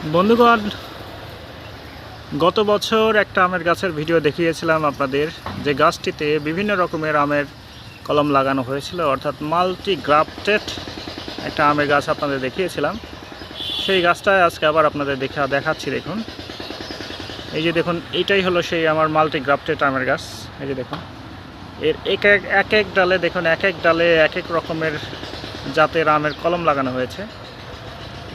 বন্ধুগণ, গত বছর একটা আমের গাছের ভিডিও দেখিয়েছিলাম আপনাদের, যে গাছটিতে বিভিন্ন রকমের আমের কলম লাগানো হয়েছিল, অর্থাৎ মাল্টি গ্রাফটেড একটা আমের গাছ আপনাদের দেখিয়েছিলাম। সেই গাছটায় আজকে আবার আপনাদের দেখাচ্ছি। দেখুন, এই যে দেখুন, এইটাই হলো সেই আমার মাল্টি গ্রাফটেড আমের গাছ। এই যে দেখুন, এর এক এক ডালে দেখুন, এক এক ডালে এক এক রকমের জাতের আমের কলম লাগানো হয়েছে।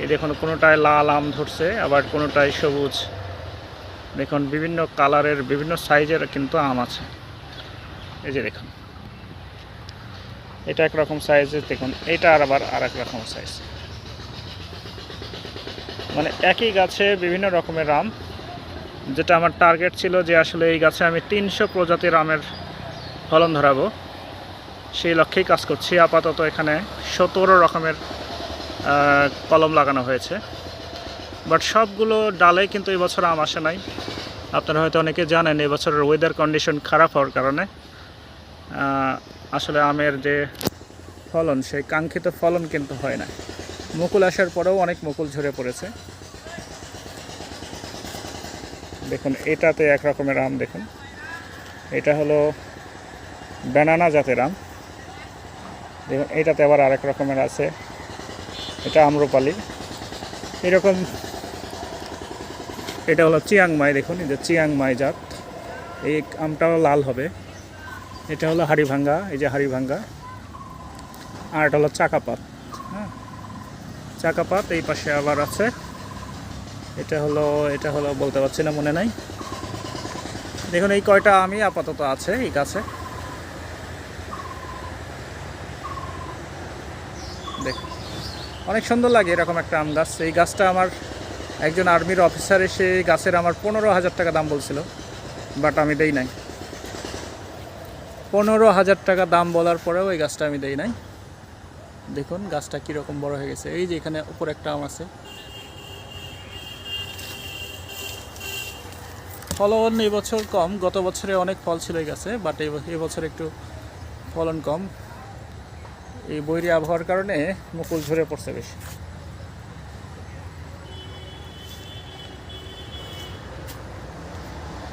এই দেখুন, কোনোটায় লাল আম ধরছে, আবার কোনোটায় সবুজ। দেখুন, বিভিন্ন কালারের বিভিন্ন সাইজের কিন্তু আম আছে। এই যে দেখুন, এটা একরকম সাইজের, দেখুন এটা আবার আর এক রকম সাইজ। মানে একই গাছে বিভিন্ন রকমের আম। যেটা আমার টার্গেট ছিল যে আসলে এই গাছে আমি 300 প্রজাতির আমের ফলন ধরাবো, সেই লক্ষ্যেই কাজ করছি। আপাতত এখানে 17 রকমের কলম লাগানো হয়েছে, বাট সবগুলো ডালে কিন্তু এবছর আম আসে নাই। আপনারা হয়তো অনেকে জানেন, এবছরের ওয়েদার কন্ডিশন খারাপ হওয়ার কারণে আসলে আমের যে ফলন, সেই কাঙ্ক্ষিত ফলন কিন্তু হয় না। মুকুল আসার পরেও অনেক মুকুল ঝরে পড়েছে। দেখুন, এটাতে এক রকমের আম। দেখুন, এটা হলো ব্যানানা জাতের আম। দেখুন, এটাতে আবার আরেক রকমের আছে, এটা আম্রপালি। এরকম, এটা হলো চিয়াংমাই। দেখুন, এই যে চিয়াংমাই জাত, এই আমটাও লাল হবে। এটা হলো হাড়িভাঙ্গা, এই যে হাড়িভাঙ্গা। আর এটা হলো চাকাপাত। হ্যাঁ, চাকাপাত এই পাশে আবার আছে। এটা হলো বলতে পারছি না, মনে নাই। দেখুন, এই কয়টা আমি আপাতত আছে এই গাছে। দেখুন, অনেক সুন্দর লাগে এরকম একটা আম গাছ। এই গাছটা আমার একজন আর্মির অফিসার এসে গাছের আমার 15,000 টাকা দাম বলছিল, বাট আমি দেই নাই। 15,000 টাকা দাম বলার পরেও এই গাছটা আমি দেই নাই। দেখুন গাছটা কীরকম বড় হয়ে গেছে। এই যে এখানে উপর একটা আম আছে। ফলন এবছর কম, গত বছরে অনেক ফল ছিল এই গাছে, বাট এবছর একটু ফলন কম। এই বৈরী আবহাওয়ার কারণে মুকুল ঝরে পড়ছে বেশি।